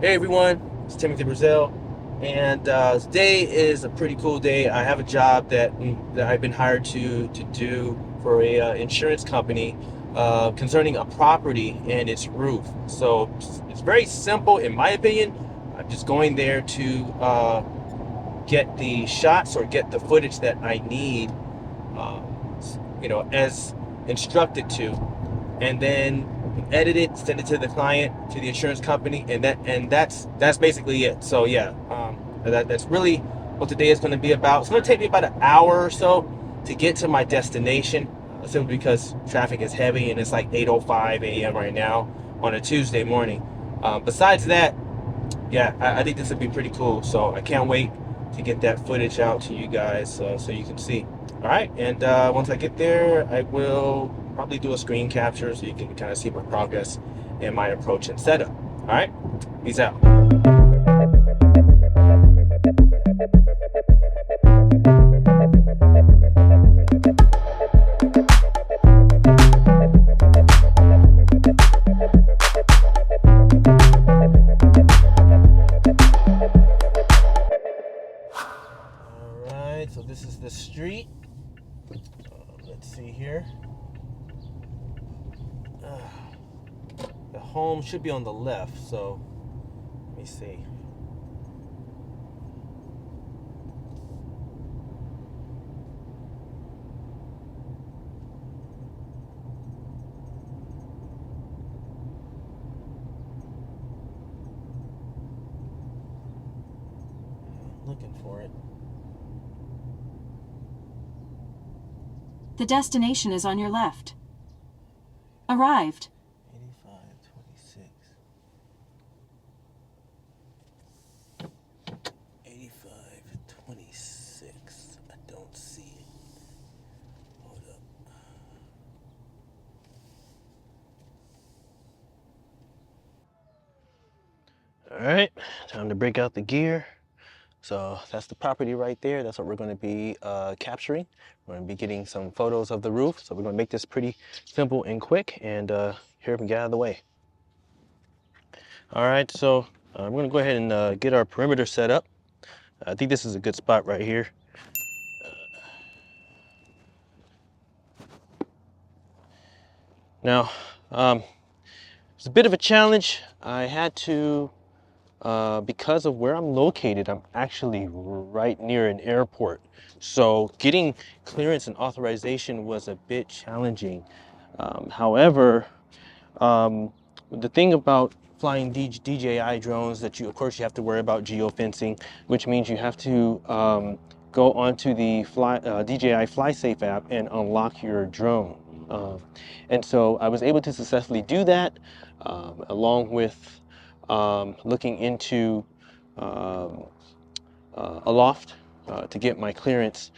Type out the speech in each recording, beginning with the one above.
Hey everyone, it's Timothy Brazil, and today is a pretty cool day. I have a job that I've been hired to do for a insurance company concerning a property and its roof. So it's very simple, in my opinion. I'm just going there to get the shots or get the footage that I need, uh, as instructed to, and then edit it, send it to the client, to the insurance company, and that's basically it. So yeah, that's really what today is going to be about. It's going to take me about an hour or so to get to my destination, simply because traffic is heavy and it's like 8:05 a.m. right now on a Tuesday morning. Besides that, yeah, I think this would be pretty cool. So I can't wait to get that footage out to you guys so you can see. All right, and once I get there, I will probably do a screen capture so you can kind of see my progress and my approach and setup. All right, peace out. All right, so this is the street. Let's see here. Uh, the home should be on the left, so let me see. Looking for it. The destination is on your left. Arrived. 8526. 8526. I don't see it. Hold up. All right, time to break out the gear. So that's the property right there. That's what we're going to be capturing. We're going to be getting some photos of the roof. So we're going to make this pretty simple and quick, and here we get out of the way. All right, so we're going to go ahead and get our perimeter set up. I think this is a good spot right here. Now, it's a bit of a challenge. I had to, because of where I'm located, I'm actually right near an airport. So getting clearance and authorization was a bit challenging. However, the thing about flying DJI drones that of course, you have to worry about geofencing, which means you have to go onto the DJI FlySafe app and unlock your drone. And so I was able to successfully do that, along with looking into um, aloft to get my clearance.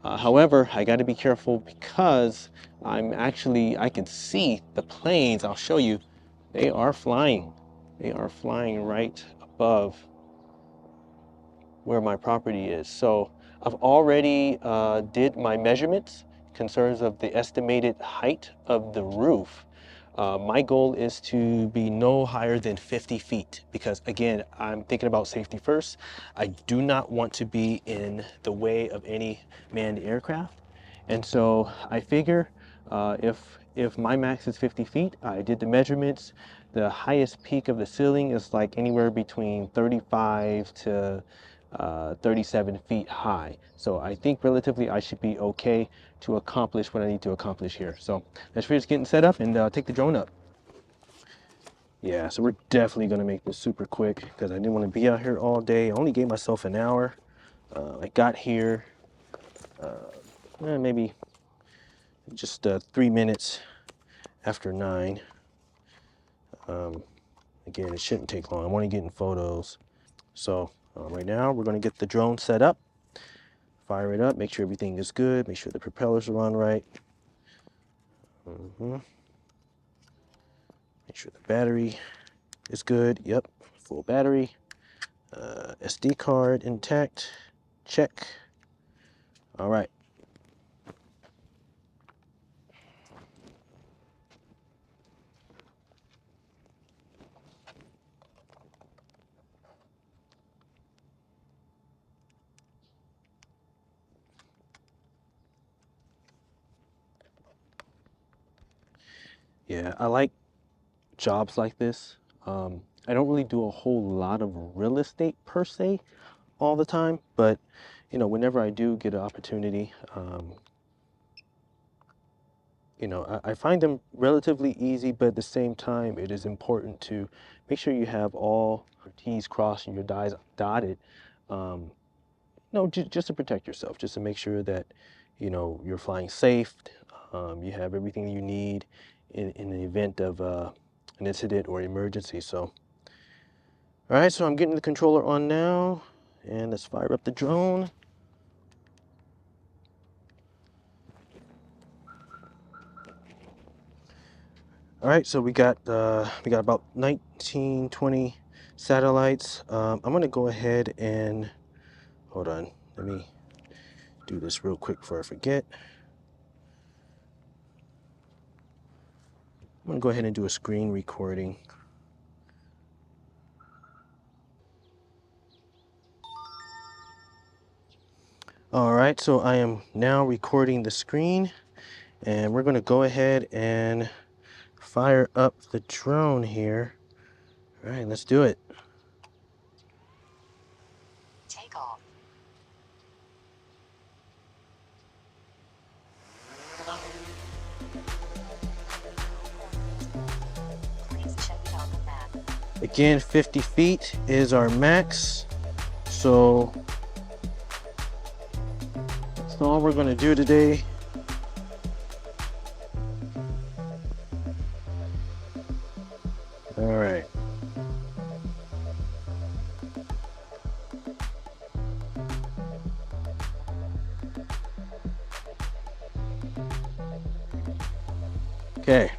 However, I got to be careful because I can see the planes. I'll show you. They are flying. They are flying right above where my property is. So I've already did my measurements concerns of the estimated height of the roof. My goal is to be no higher than 50 feet because, again, I'm thinking about safety first. I do not want to be in the way of any manned aircraft. And so I figure if my max is 50 feet, I did the measurements. The highest peak of the ceiling is like anywhere between 35 to 37 feet high. So I think relatively I should be okay to accomplish what I need to accomplish here. So let's finish getting set up and take the drone up. Yeah, so we're definitely gonna make this super quick because I didn't want to be out here all day. I only gave myself an hour. I got here maybe just 3 minutes after 9. Again, it shouldn't take long. I'm only getting photos. So right now we're gonna get the drone set up, fire it up, make sure everything is good, make sure the propellers are on right. Make sure the battery is good. Yep, full battery. SD card intact. Check. All right. Yeah, I like jobs like this. I don't really do a whole lot of real estate per se all the time, but whenever I do get an opportunity, I find them relatively easy, but at the same time, it is important to make sure you have all your T's crossed and your I's dotted, um, just to protect yourself, just to make sure that, you're flying safe, you have everything you need in the event of an incident or emergency. So, all right, so I'm getting the controller on now, and let's fire up the drone. All right, so we got about 19, 20 satellites. I'm gonna go ahead and hold on. Let me do this real quick before I forget. I'm gonna go ahead and do a screen recording. All right, so I am now recording the screen, and we're gonna go ahead and fire up the drone here. All right, let's do it. Takeoff. Please check it on the map. Again, 50 feet is our max. So that's all we're gonna do today. All right. Okay.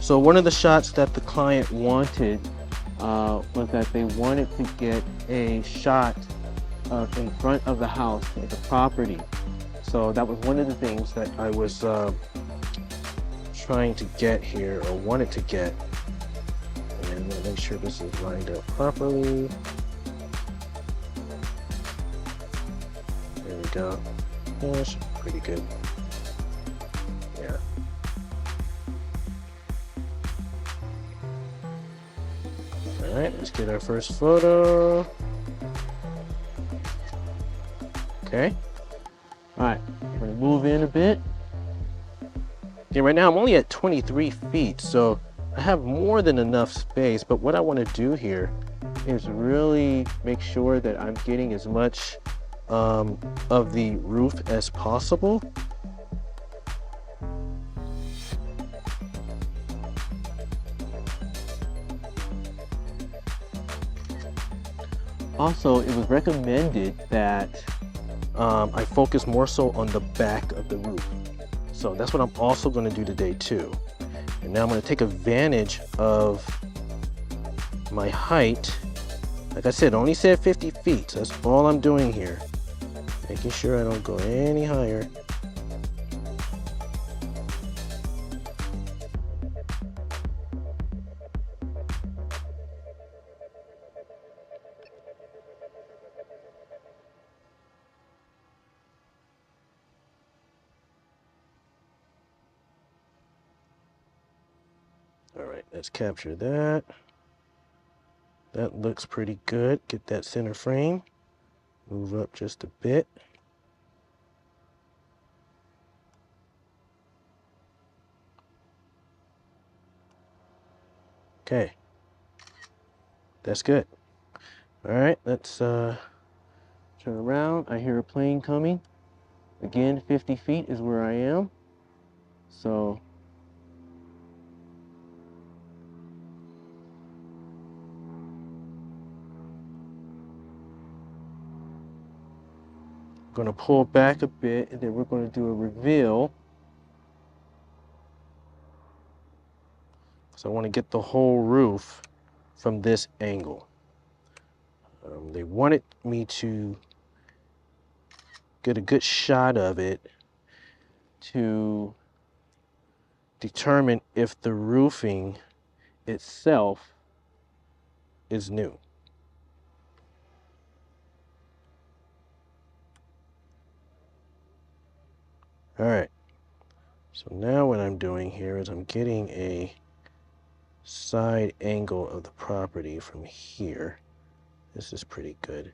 So one of the shots that the client wanted was that they wanted to get a shot of in front of the house, of the property. So that was one of the things that I was trying to get here, or wanted to get. And I'm gonna make sure this is lined up properly. There we go. Yeah, that's pretty good. Yeah. All right, let's get our first photo. Okay. All right, we're gonna move in a bit. Okay, right now I'm only at 23 feet, so I have more than enough space, but what I wanna do here is really make sure that I'm getting as much of the roof as possible. Also, it was recommended that I focus more so on the back of the roof. So that's what I'm also going to do today too. And now I'm going to take advantage of my height. Like I said, I only said 50 feet. So that's all I'm doing here. Making sure I don't go any higher. All right, let's capture that. That looks pretty good. Get that center frame. Move up just a bit. Okay, that's good. All right, let's turn around. I hear a plane coming. Again, 50 feet is where I am. So I'm gonna pull back a bit, and then we're gonna do a reveal. So I want to get the whole roof from this angle. They wanted me to get a good shot of it to determine if the roofing itself is new. All right. So now what I'm doing here is I'm getting a side angle of the property from here. This is pretty good.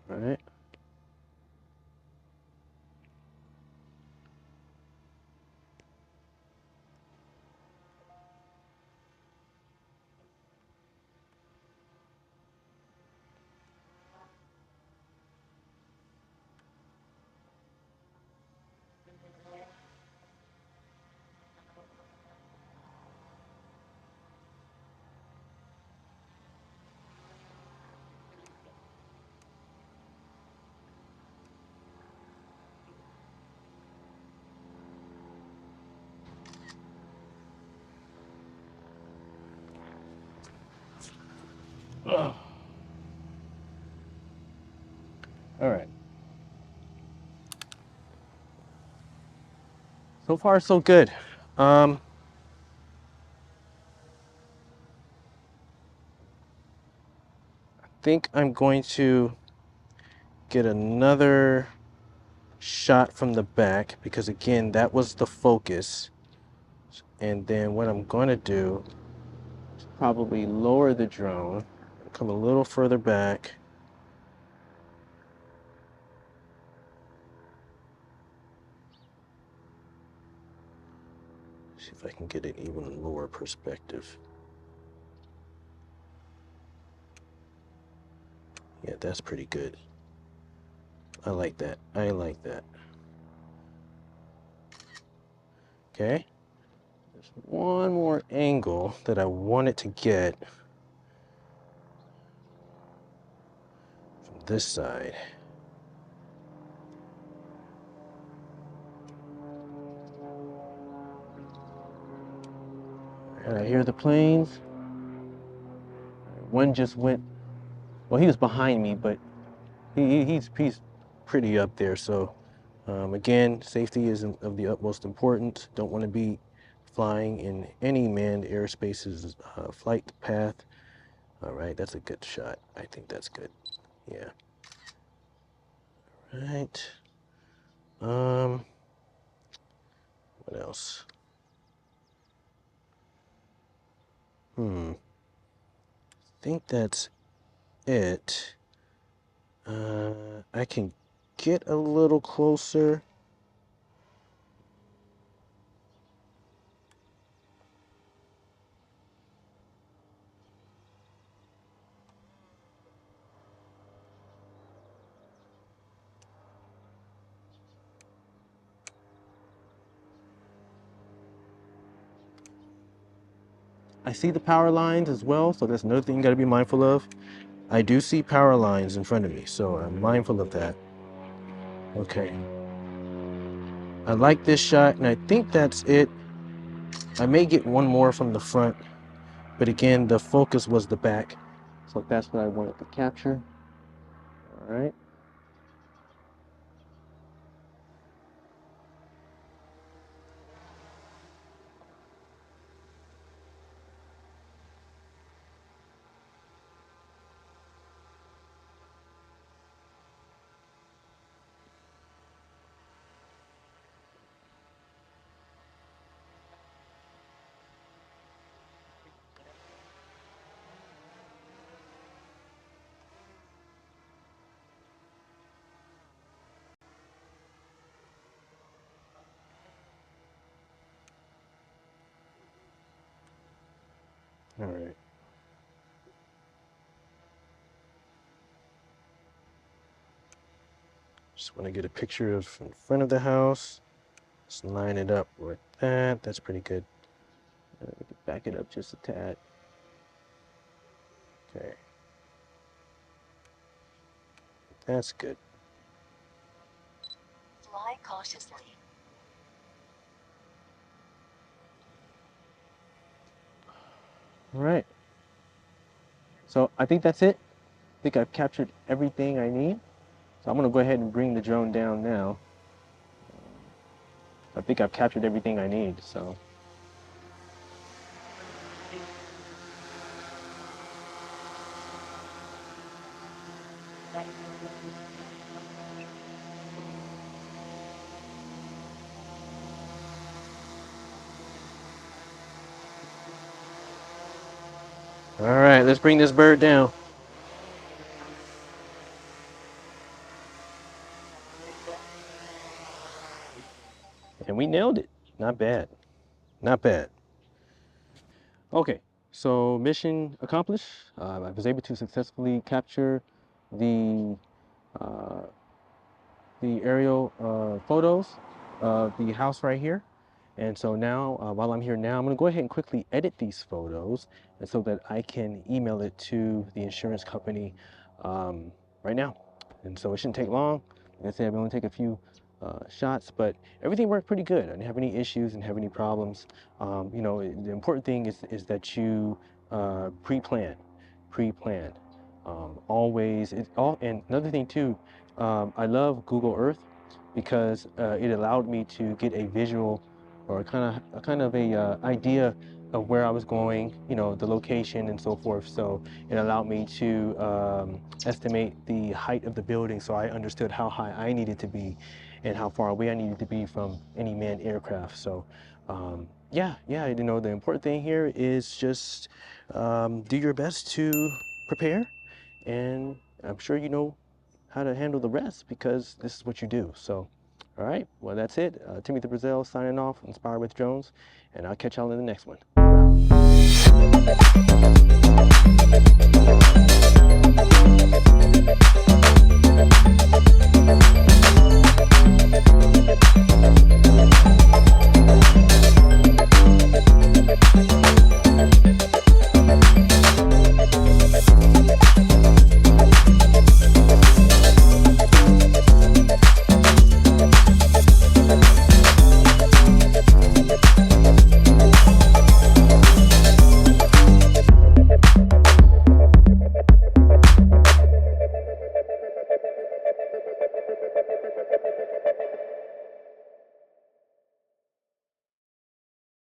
All right. Ugh. All right. So far, so good. I think I'm going to get another shot from the back because again, that was the focus. And then what I'm going to do is probably lower the drone, come a little further back. See if I can get an even lower perspective. Yeah, that's pretty good. I like that. I like that. Okay. There's one more angle that I wanted to get from this side. And I hear the planes. One just went, well, he was behind me, but he's pretty up there. So again, safety is of the utmost importance. Don't want to be flying in any manned airspace's flight path. All right, that's a good shot. I think that's good. Yeah. All right. What else? I think that's it. I can get a little closer. I see the power lines as well, so that's another thing you got to be mindful of. I do see power lines in front of me, so I'm mindful of that. Okay. I like this shot, and I think that's it. I may get one more from the front, but again, the focus was the back. So that's what I wanted to capture. All right. All right. Just want to get a picture of in front of the house. Just line it up with that. That's pretty good. We can back it up just a tad. Okay. That's good. Fly cautiously. All right. So I think that's it. I think I've captured everything I need. So I'm gonna go ahead and bring the drone down now. I think I've captured everything I need, so. All right, let's bring this bird down. And we nailed it. Not bad. Not bad. Okay, so mission accomplished. I was able to successfully capture the uh, the aerial photos of the house right here. And so now, while I'm here now, I'm gonna go ahead and quickly edit these photos and so that I can email it to the insurance company right now. And so it shouldn't take long. Like I said, we only take a few shots, but everything worked pretty good. I didn't have any issues, didn't have any problems. You know, the important thing is that you pre-plan, pre-plan. Always, and another thing too, I love Google Earth because it allowed me to get a visual or kind of a idea of where I was going, you know, the location and so forth. So it allowed me to estimate the height of the building, so I understood how high I needed to be and how far away I needed to be from any manned aircraft. So yeah, you know, the important thing here is just do your best to prepare, and I'm sure you know how to handle the rest because this is what you do. So, all right, well, that's it. Timothy Brazil signing off, Inspired with Drones, and I'll catch y'all in the next one.